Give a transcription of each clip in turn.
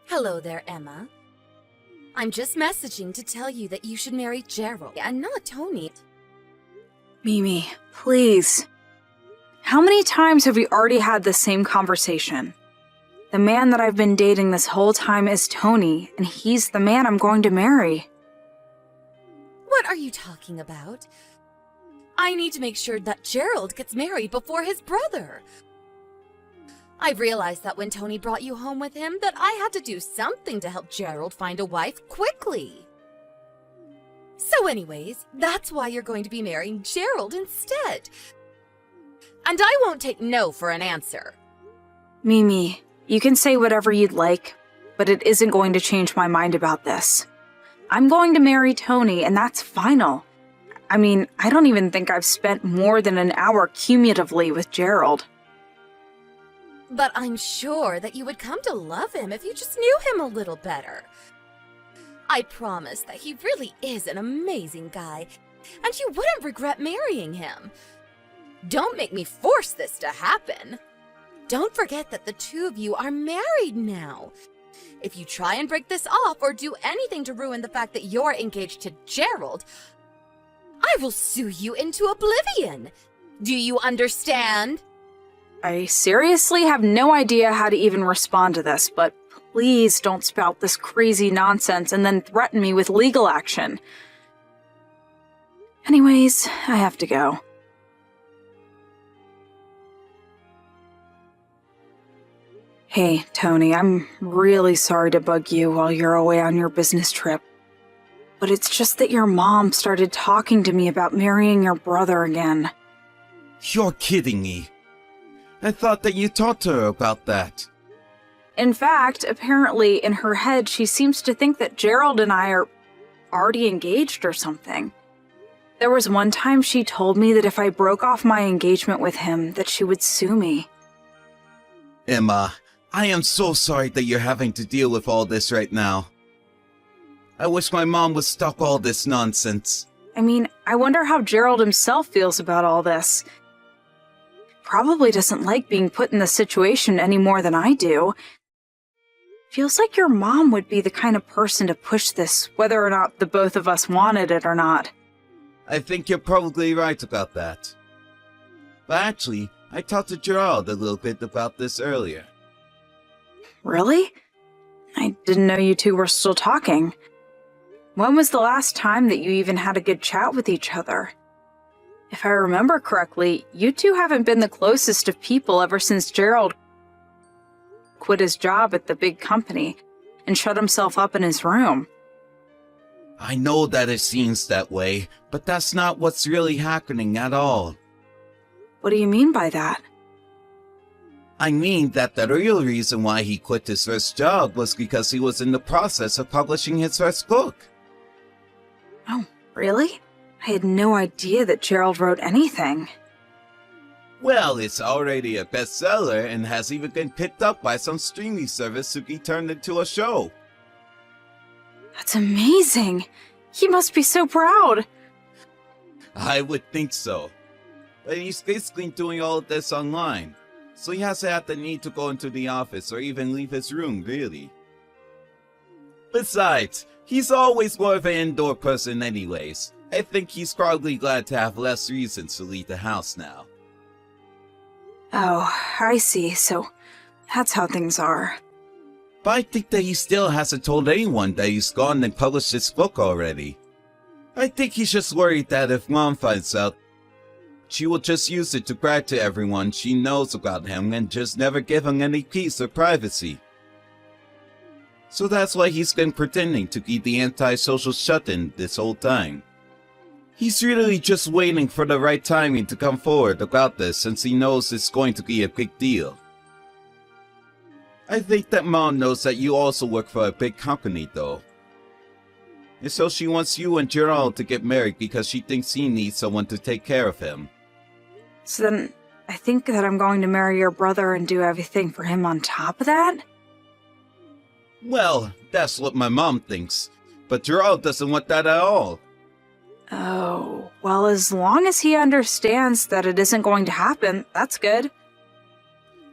Hello there, Emma. I'm just messaging to tell you that you should marry Gerald and not Tony. Mimi, please. How many times have we already had the same conversation? The man that I've been dating this whole time is Tony, and he's the man I'm going to marry. What are you talking about? I need to make sure that Gerald gets married before his brother. I've realized that when Tony brought you home with him that I had to do something to help Gerald find a wife quickly. So anyways, that's why you're going to be marrying Gerald instead. And I won't take no for an answer. Mimi, you can say whatever you'd like, but it isn't going to change my mind about this. I'm going to marry Tony, and that's final. I mean, I don't even think I've spent more than an hour cumulatively with Gerald. But I'm sure that you would come to love him if you just knew him a little better. I promise that he really is an amazing guy, and you wouldn't regret marrying him. Don't make me force this to happen. Don't forget that the two of you are married now. If you try and break this off or do anything to ruin the fact that you're engaged to Gerald, I will sue you into oblivion. Do you understand? I seriously have no idea how to even respond to this, but please don't spout this crazy nonsense and then threaten me with legal action. Anyways, I have to go. Hey, Tony, I'm really sorry to bug you while you're away on your business trip. But it's just that your mom started talking to me about marrying your brother again. You're kidding me. I thought that you talked to her about that. In fact, apparently in her head she seems to think that Gerald and I are already engaged or something. There was one time she told me that if I broke off my engagement with him, that she would sue me. Emma, I am so sorry that you're having to deal with all this right now. I wish my mom would stop all this nonsense. I mean, I wonder how Gerald himself feels about all this. Probably doesn't like being put in this situation any more than I do. Feels like your mom would be the kind of person to push this, whether or not the both of us wanted it or not. I think you're probably right about that. But actually, I talked to Gerald a little bit about this earlier. Really? I didn't know you two were still talking. When was the last time that you even had a good chat with each other? If I remember correctly, you two haven't been the closest of people ever since Gerald quit his job at the big company and shut himself up in his room. I know that it seems that way, but that's not what's really happening at all. What do you mean by that? I mean that the real reason why he quit his first job was because he was in the process of publishing his first book. Oh, really? I had no idea that Gerald wrote anything. Well, it's already a bestseller and has even been picked up by some streaming service to be turned into a show. That's amazing. He must be so proud. I would think so. But he's basically doing all of this online, so he hasn't had the need to go into the office or even leave his room, really. Besides, he's always more of an indoor person anyways. I think he's probably glad to have less reasons to leave the house now. Oh, I see. So that's how things are. But I think that he still hasn't told anyone that he's gone and published his book already. I think he's just worried that if Mom finds out, she will just use it to brag to everyone she knows about him and just never give him any peace or privacy. So that's why he's been pretending to be the antisocial shut-in this whole time. He's really just waiting for the right timing to come forward about this since he knows it's going to be a big deal. I think that Mom knows that you also work for a big company though. And so she wants you and Gerald to get married because she thinks he needs someone to take care of him. So then, I think that I'm going to marry your brother and do everything for him on top of that? Well, that's what my mom thinks. But Gerald doesn't want that at all. Oh, well, as long as he understands that it isn't going to happen, that's good.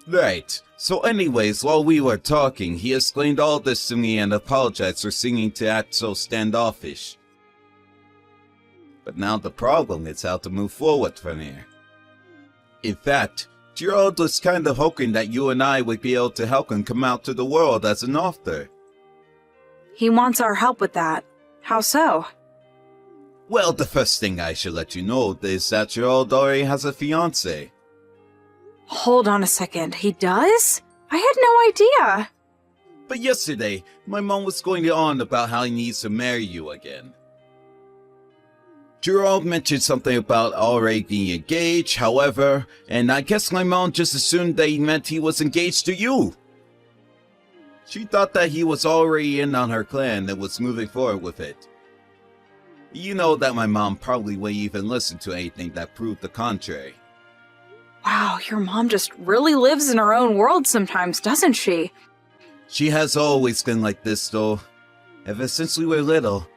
Right. So anyways, while we were talking, he explained all this to me and apologized for seeming to act so standoffish. But now the problem is how to move forward from here. In fact, Gerald was kind of hoping that you and I would be able to help him come out to the world as an author. He wants our help with that. How so? Well, the first thing I should let you know is that Gerald already has a fiancée. Hold on a second, he does? I had no idea. But yesterday, my mom was going on about how he needs to marry you again. Gerald mentioned something about already being engaged, however, and I guess my mom just assumed that he meant he was engaged to you. She thought that he was already in on her plan and was moving forward with it. You know that my mom probably wouldn't even listen to anything that proved the contrary. Wow, your mom just really lives in her own world sometimes, doesn't she? She has always been like this though, ever since we were little.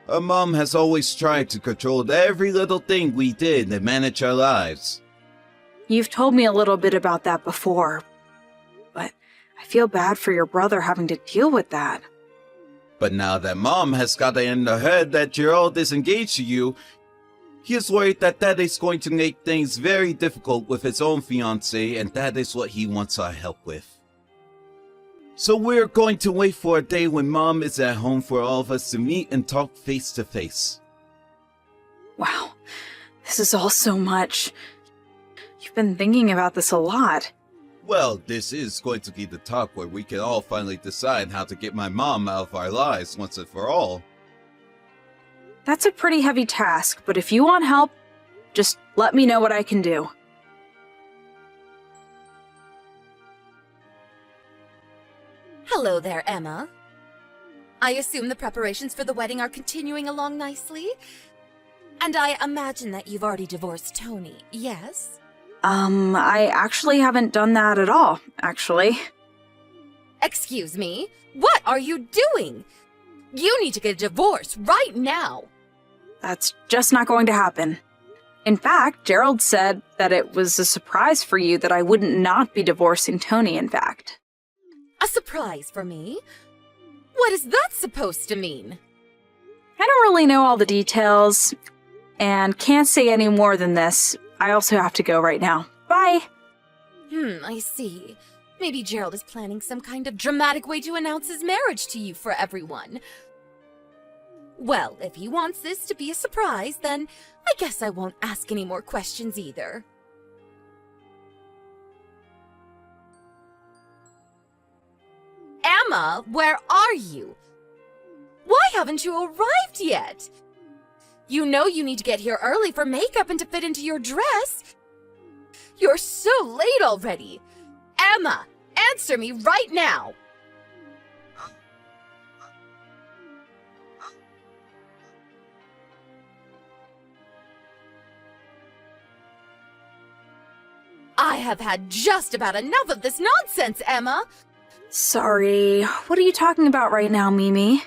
Our mom has always tried to control every little thing we did and manage our lives. You've told me a little bit about that before, but I feel bad for your brother having to deal with that. But now that mom has got it in her head that Gerald is engaged to you, he is worried that that is going to make things very difficult with his own fiancée, and that is what he wants our help with. So we're going to wait for a day when mom is at home for all of us to meet and talk face to face. Wow, this is all so much. You've been thinking about this a lot. Well, this is going to be the talk where we can all finally decide how to get my mom out of our lives once and for all. That's a pretty heavy task, but if you want help, just let me know what I can do. Hello there, Emma. I assume the preparations for the wedding are continuing along nicely? And I imagine that you've already divorced Tony, yes? I actually haven't done that at all, actually. Excuse me? What are you doing? You need to get a divorce right now. That's just not going to happen. In fact, Gerald said that it was a surprise for you that I wouldn't not be divorcing Tony, in fact. A surprise for me? What is that supposed to mean? I don't really know all the details, and can't say any more than this. I also have to go right now. Bye! I see. Maybe Gerald is planning some kind of dramatic way to announce his marriage to you for everyone. Well, if he wants this to be a surprise, then I guess I won't ask any more questions either. Emma, where are you? Why haven't you arrived yet? You know you need to get here early for makeup and to fit into your dress. You're so late already. Emma, answer me right now. I have had just about enough of this nonsense, Emma. Sorry, what are you talking about right now, Mimi?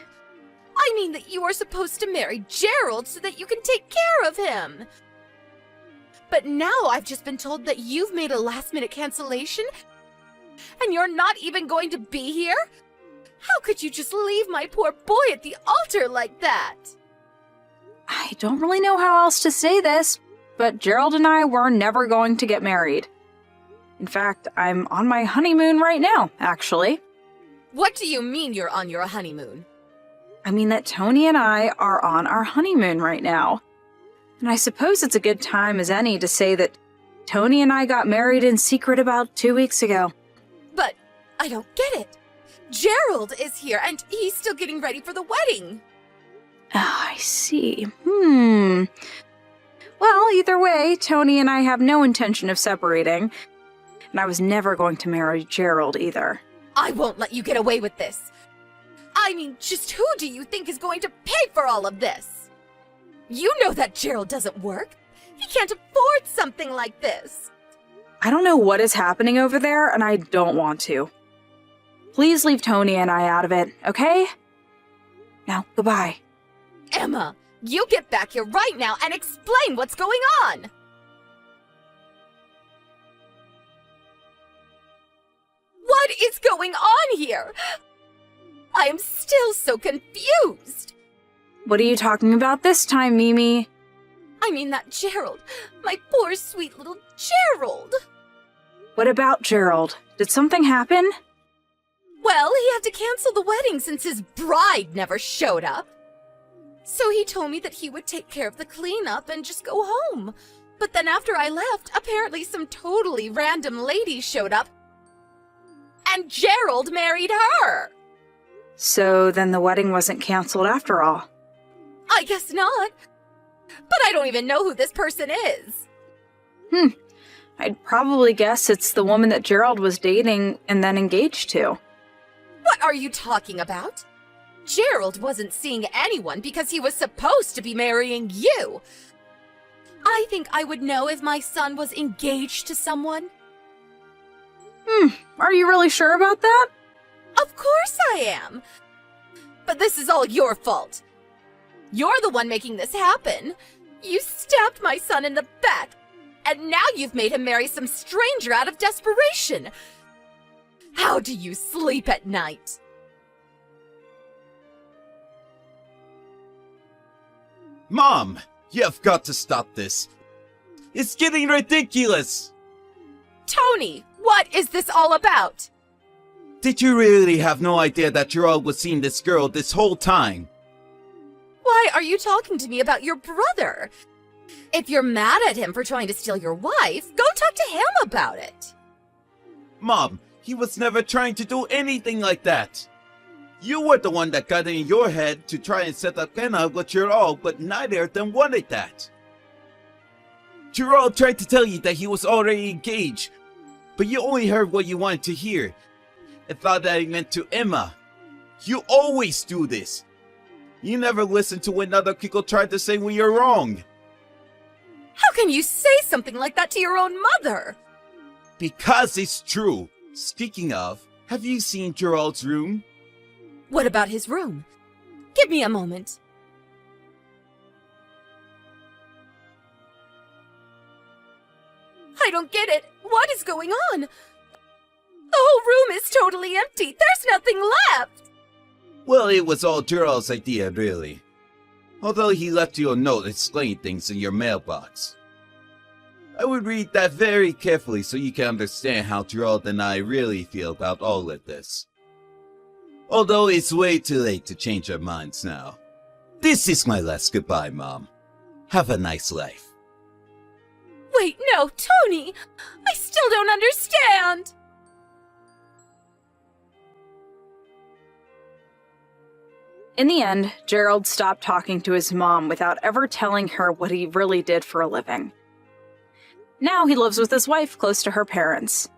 I mean that you are supposed to marry Gerald so that you can take care of him. But now I've just been told that you've made a last-minute cancellation and you're not even going to be here? How could you just leave my poor boy at the altar like that? I don't really know how else to say this, but Gerald and I were never going to get married. In fact, I'm on my honeymoon right now, actually. What do you mean you're on your honeymoon? I mean that Tony and I are on our honeymoon right now. And I suppose it's a good time as any to say that Tony and I got married in secret about 2 weeks ago. But I don't get it. Gerald is here and he's still getting ready for the wedding. Oh, I see. Well, either way, Tony and I have no intention of separating. And I was never going to marry Gerald either. I won't let you get away with this. I mean, just who do you think is going to pay for all of this? You know that Gerald doesn't work. He can't afford something like this. I don't know what is happening over there, and I don't want to. Please leave Tony and I out of it, okay? Now, goodbye. Emma, you get back here right now and explain what's going on! What is going on here? I am still so confused. What are you talking about this time, Mimi? I mean that Gerald. My poor sweet little Gerald. What about Gerald? Did something happen? Well, he had to cancel the wedding since his bride never showed up. So he told me that he would take care of the cleanup and just go home. But then after I left, apparently some totally random lady showed up. And Gerald married her. So then the wedding wasn't canceled after all. I guess not. But I don't even know who this person is. I'd probably guess it's the woman that Gerald was dating and then engaged to. What are you talking about? Gerald wasn't seeing anyone because he was supposed to be marrying you. I think I would know if my son was engaged to someone. Are you really sure about that? Of course I am. But this is all your fault. You're the one making this happen. You stabbed my son in the back, and now you've made him marry some stranger out of desperation. How do you sleep at night? Mom, you've got to stop this. It's getting ridiculous. Tony, what is this all about? Did you really have no idea that Gerald was seeing this girl this whole time? Why are you talking to me about your brother? If you're mad at him for trying to steal your wife, go talk to him about it. Mom, he was never trying to do anything like that. You were the one that got in your head to try and set up Kenna with Gerald, but neither of them wanted that. Gerald tried to tell you that he was already engaged, but you only heard what you wanted to hear and thought that he meant to Emma. You always do this. You never listen to when other people try to say when you're wrong. How can you say something like that to your own mother? Because it's true. Speaking of, have you seen Gerald's room? What about his room? Give me a moment. I don't get it. What is going on? The whole room is totally empty. There's nothing left. Well, it was all Gerald's idea, really. Although he left you a note explaining things in your mailbox. I would read that very carefully so you can understand how Gerald and I really feel about all of this. Although it's way too late to change our minds now. This is my last goodbye, Mom. Have a nice life. Wait, no, Tony! I still don't understand! In the end, Gerald stopped talking to his mom without ever telling her what he really did for a living. Now he lives with his wife close to her parents.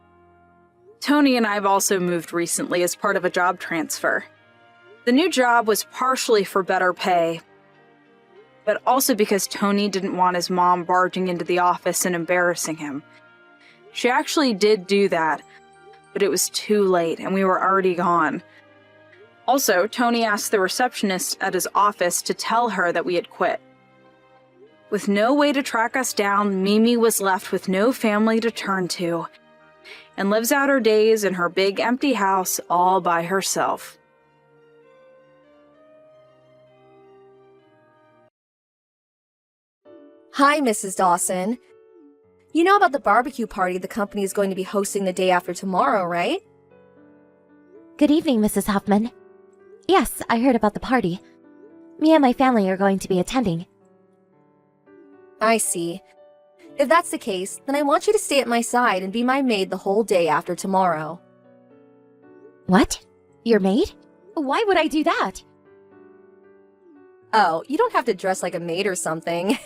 Tony and I have also moved recently as part of a job transfer. The new job was partially for better pay, but also because Tony didn't want his mom barging into the office and embarrassing him. She actually did do that, but it was too late and we were already gone. Also, Tony asked the receptionist at his office to tell her that we had quit. With no way to track us down, Mimi was left with no family to turn to, and lives out her days in her big empty house all by herself. Hi, Mrs. Dawson. You know about the barbecue party the company is going to be hosting the day after tomorrow, right? Good evening, Mrs. Huffman. Yes, I heard about the party. Me and my family are going to be attending. I see. If that's the case, then I want you to stay at my side and be my maid the whole day after tomorrow. What? Your maid? Why would I do that? Oh, you don't have to dress like a maid or something.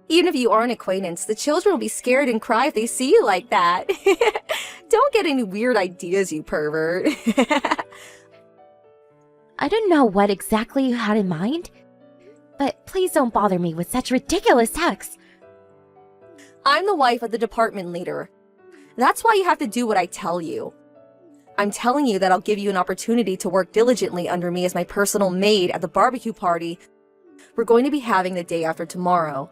Even if you are an acquaintance, the children will be scared and cry if they see you like that. Don't get any weird ideas, you pervert. I don't know what exactly you had in mind, but please don't bother me with such ridiculous texts. I'm the wife of the department leader. That's why you have to do what I tell you. I'm telling you that I'll give you an opportunity to work diligently under me as my personal maid at the barbecue party we're going to be having the day after tomorrow.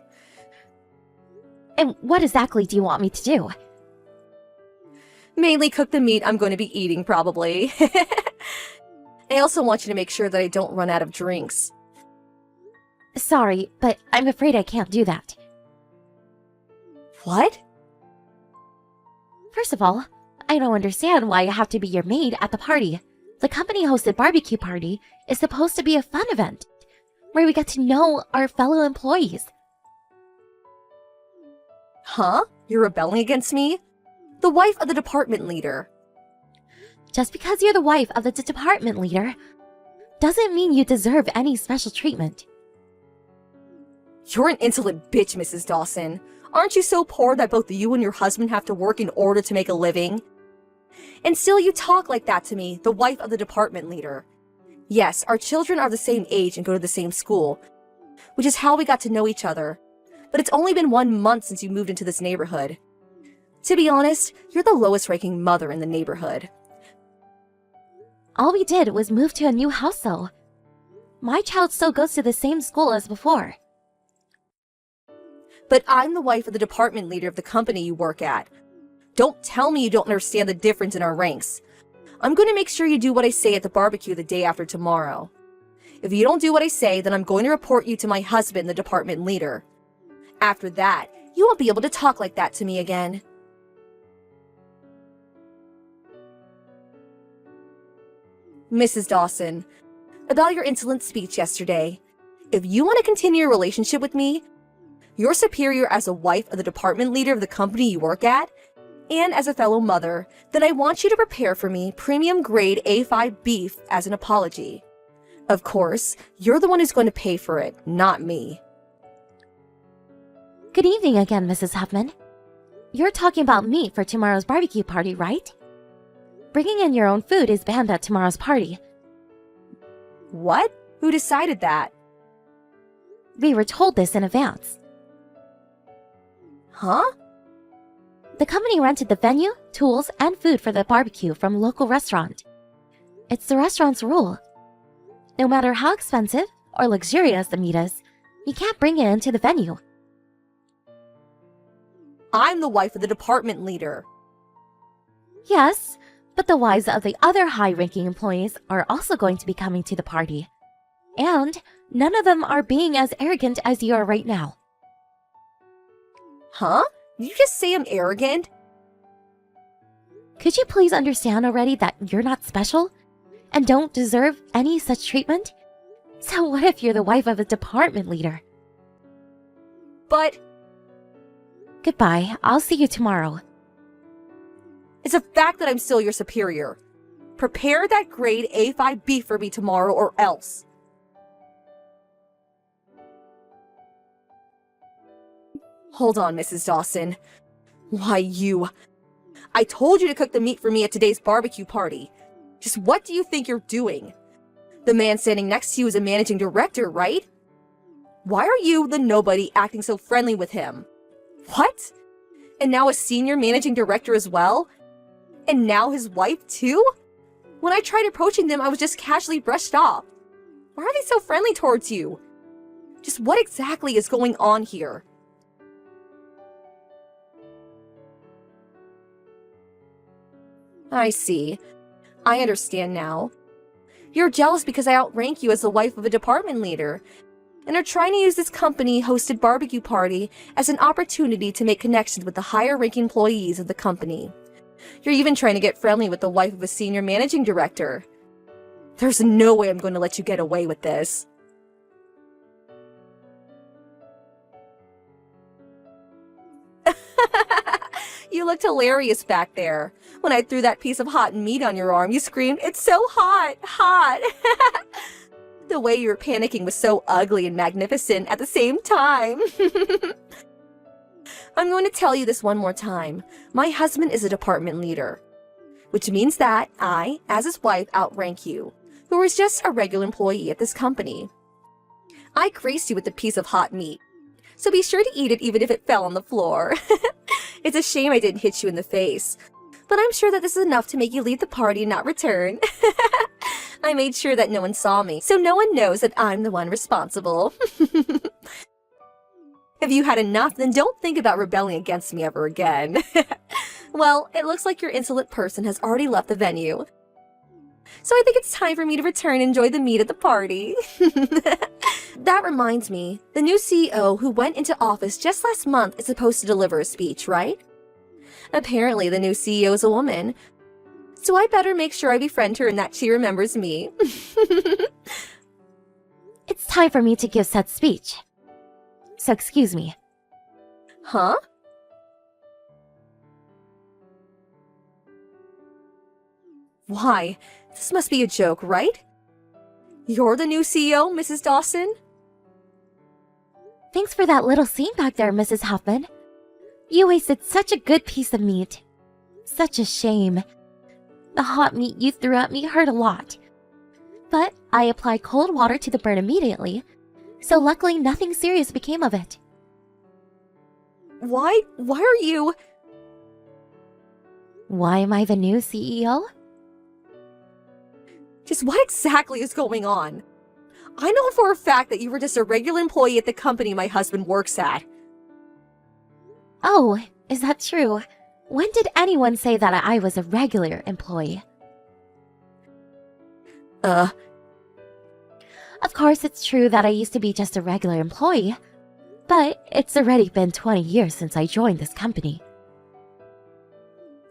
And what exactly do you want me to do? Mainly cook the meat I'm going to be eating, probably. I also want you to make sure that I don't run out of drinks. Sorry, but I'm afraid I can't do that. What? First of all, I don't understand why I have to be your maid at the party. The company-hosted barbecue party is supposed to be a fun event, where we get to know our fellow employees. Huh? You're rebelling against me? The wife of the department leader. Just because you're the wife of the department leader doesn't mean you deserve any special treatment. You're an insolent bitch, Mrs. Dawson. Aren't you so poor that both you and your husband have to work in order to make a living? And still you talk like that to me, the wife of the department leader. Yes, our children are the same age and go to the same school, which is how we got to know each other. But it's only been 1 month since you moved into this neighborhood. To be honest, you're the lowest-ranking mother in the neighborhood. All we did was move to a new house, though. My child still goes to the same school as before. But I'm the wife of the department leader of the company you work at. Don't tell me you don't understand the difference in our ranks. I'm going to make sure you do what I say at the barbecue the day after tomorrow. If you don't do what I say, then I'm going to report you to my husband, the department leader. After that, you won't be able to talk like that to me again. Mrs. Dawson, about your insolent speech yesterday. If you want to continue your relationship with me, your superior as a wife of the department leader of the company you work at, and as a fellow mother, then I want you to prepare for me premium grade A5 beef as an apology. Of course, you're the one who's going to pay for it, not me. Good evening again, Mrs. Huffman. You're talking about meat for tomorrow's barbecue party, right? Bringing in your own food is banned at tomorrow's party. What? Who decided that? We were told this in advance. Huh? The company rented the venue, tools, and food for the barbecue from a local restaurant. It's the restaurant's rule. No matter how expensive or luxurious the meat is, you can't bring it into the venue. I'm the wife of the department leader. Yes, but the wives of the other high-ranking employees are also going to be coming to the party. And none of them are being as arrogant as you are right now. Huh? Did you just say I'm arrogant? Could you please understand already that you're not special and don't deserve any such treatment? So what if you're the wife of a department leader? But Goodbye, I'll see you tomorrow. it's a fact that I'm still your superior. Prepare that grade A5 beef for me tomorrow or else. Hold on, Mrs. Dawson. Why, you... I told you to cook the meat for me at today's barbecue party. Just what do you think you're doing? The man standing next to you is a managing director, right? Why are you, the nobody, acting so friendly with him? What? And now a senior managing director as well? And now his wife too? When I tried approaching them, I was just casually brushed off. Why are they so friendly towards you? Just what exactly is going on here? I see. I understand now. You're jealous because I outrank you as the wife of a department leader, and are trying to use this company-hosted barbecue party as an opportunity to make connections with the higher-ranking employees of the company. You're even trying to get friendly with the wife of a senior managing director. There's no way I'm going to let you get away with this. You looked hilarious back there. When I threw that piece of hot meat on your arm, you screamed, "It's so hot, hot!" The way you were panicking was so ugly and magnificent at the same time. I'm going to tell you this one more time. My husband is a department leader, which means that I, as his wife, outrank you, who is just a regular employee at this company. I graced you with a piece of hot meat, so be sure to eat it even if it fell on the floor. It's a shame I didn't hit you in the face, but I'm sure that this is enough to make you leave the party and not return. I made sure that no one saw me, so no one knows that I'm the one responsible. If you had enough, then don't think about rebelling against me ever again. Well, it looks like your insolent person has already left the venue. So I think it's time for me to return and enjoy the meat at the party. That reminds me, the new CEO who went into office just last month is supposed to deliver a speech, right? Apparently the new CEO is a woman. So I better make sure I befriend her and that she remembers me. It's time for me to give said speech. So excuse me. Huh? Why? This must be a joke, right? You're the new CEO, Mrs. Dawson? Thanks for that little scene back there, Mrs. Huffman. You wasted such a good piece of meat. Such a shame. The hot meat you threw at me hurt a lot. But I applied cold water to the burn immediately, so luckily nothing serious became of it. Why are you... Why am I the new CEO? Just what exactly is going on? I know for a fact that you were just a regular employee at the company my husband works at. Oh, is that true? When did anyone say that I was a regular employee? Of course, it's true that I used to be just a regular employee, but it's already been 20 years since I joined this company.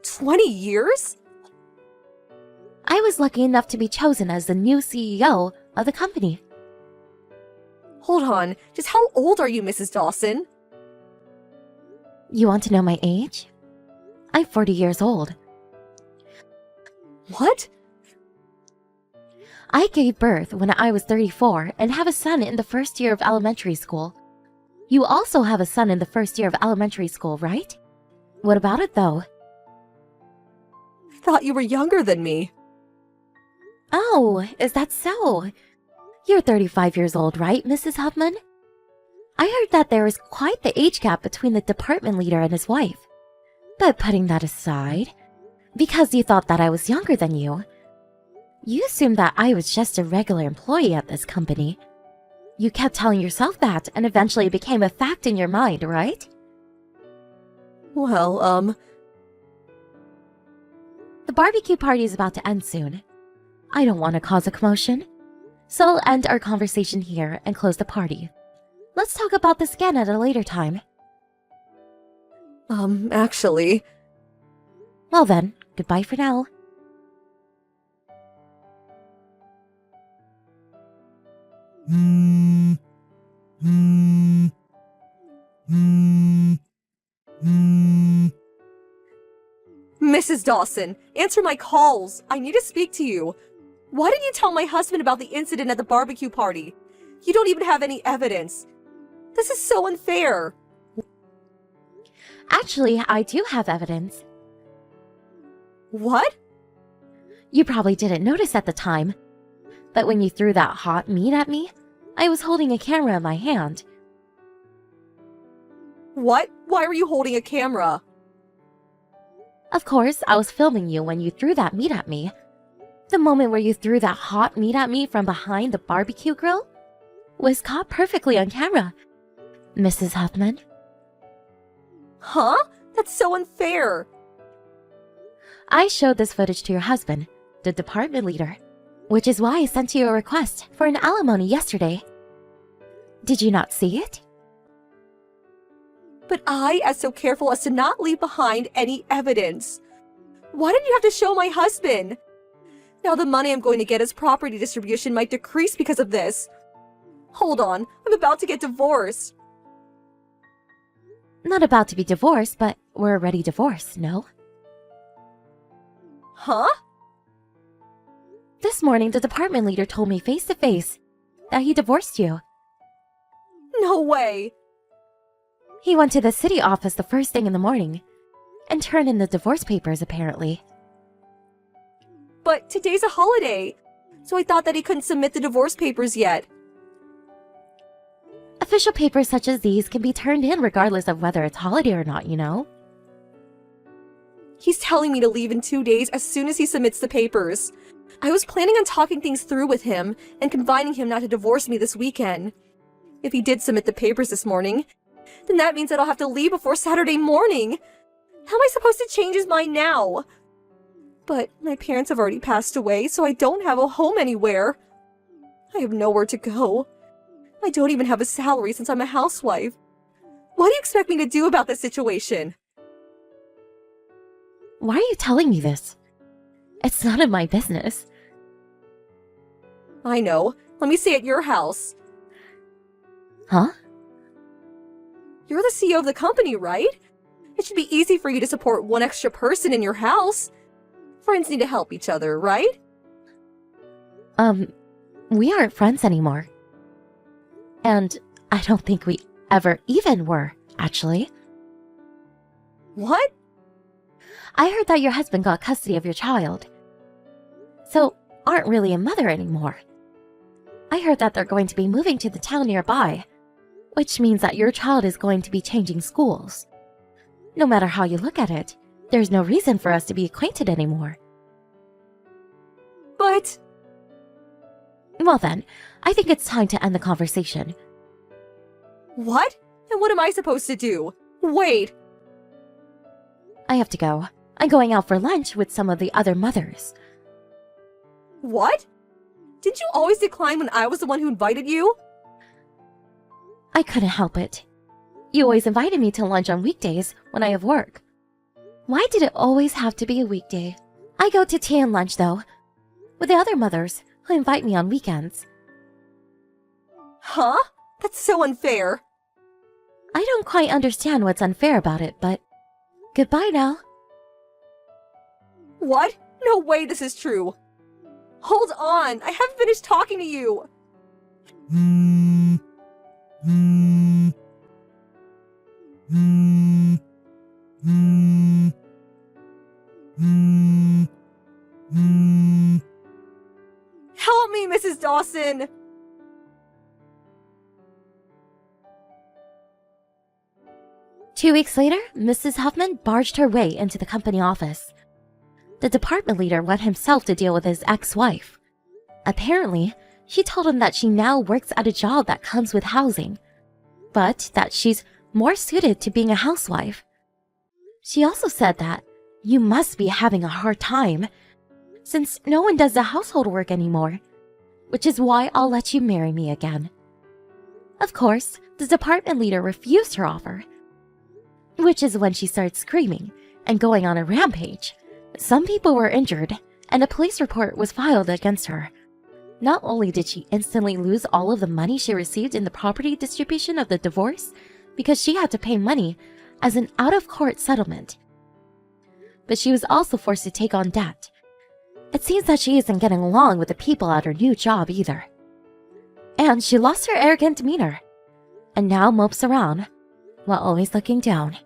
20 years? I was lucky enough to be chosen as the new CEO of the company. Hold on, just how old are you, Mrs. Dawson? You want to know my age? I'm 40 years old. What? I gave birth when I was 34 and have a son in the first year of elementary school. You also have a son in the first year of elementary school, right? What about it, though? I thought you were younger than me. Oh, is that so? You're 35 years old, right, Mrs. Huffman? I heard that there is quite the age gap between the department leader and his wife. But putting that aside, because you thought that I was younger than you assumed that I was just a regular employee at this company. You kept telling yourself that, and eventually it became a fact in your mind, right? Well, The barbecue party is about to end soon. I don't want to cause a commotion, so I'll end our conversation here and close the party. Let's talk about this again at a later time. Actually... Well then, goodbye for now. Mrs. Dawson, answer my calls. I need to speak to you. Why didn't you tell my husband about the incident at the barbecue party? You don't even have any evidence. This is so unfair. Actually, I do have evidence. What? You probably didn't notice at the time, but when you threw that hot meat at me, I was holding a camera in my hand. What? Why were you holding a camera? Of course, I was filming you when you threw that meat at me. The moment where you threw that hot meat at me from behind the barbecue grill was caught perfectly on camera, Mrs. Huffman. Huh? That's so unfair. I showed this footage to your husband, the department leader, which is why I sent you a request for an alimony yesterday. Did you not see it? But I was so careful as to not leave behind any evidence. Why didn't you have to show my husband? Now the money I'm going to get as property distribution might decrease because of this. Hold on, I'm about to get divorced. Not about to be divorced, but we're already divorced, no? Huh? This morning, the department leader told me face to face that he divorced you. No way. He went to the city office the first thing in the morning and turned in the divorce papers, apparently. But today's a holiday, so I thought that he couldn't submit the divorce papers yet. Official papers such as these can be turned in regardless of whether it's holiday or not, you know? He's telling me to leave in 2 days as soon as he submits the papers. I was planning on talking things through with him and convining him not to divorce me this weekend. If he did submit the papers this morning, then that means that I'll have to leave before Saturday morning. How am I supposed to change his mind now? But my parents have already passed away, so I don't have a home anywhere. I have nowhere to go. I don't even have a salary since I'm a housewife. What do you expect me to do about this situation? Why are you telling me this? It's none of my business. I know. Let me stay at your house. Huh? You're the CEO of the company, right? It should be easy for you to support one extra person in your house. Friends need to help each other, right? We aren't friends anymore. And I don't think we ever even were, actually. What? I heard that your husband got custody of your child. So, aren't really a mother anymore. I heard that they're going to be moving to the town nearby, which means that your child is going to be changing schools. No matter how you look at it, there's no reason for us to be acquainted anymore. But... Well then, I think it's time to end the conversation. What? And what am I supposed to do? Wait! I have to go. I'm going out for lunch with some of the other mothers. What? Didn't you always decline when I was the one who invited you? I couldn't help it. You always invited me to lunch on weekdays when I have work. Why did it always have to be a weekday? I go to tea and lunch, though, with the other mothers who invite me on weekends. Huh? That's so unfair. I don't quite understand what's unfair about it, but goodbye now. What? No way this is true. Hold on, I haven't finished talking to you. Help me, Mrs. Dawson! Two weeks later, Mrs. Huffman barged her way into the company office. The department leader went himself to deal with his ex-wife. Apparently, she told him that she now works at a job that comes with housing, but that she's more suited to being a housewife. She also said that you must be having a hard time, since no one does the household work anymore, which is why I'll let you marry me again. Of course, the department leader refused her offer, which is when she started screaming and going on a rampage. Some people were injured, and a police report was filed against her. Not only did she instantly lose all of the money she received in the property distribution of the divorce, because she had to pay money as an out-of-court settlement, but she was also forced to take on debt. It seems that she isn't getting along with the people at her new job either. And she lost her arrogant demeanor, and now mopes around, while always looking down.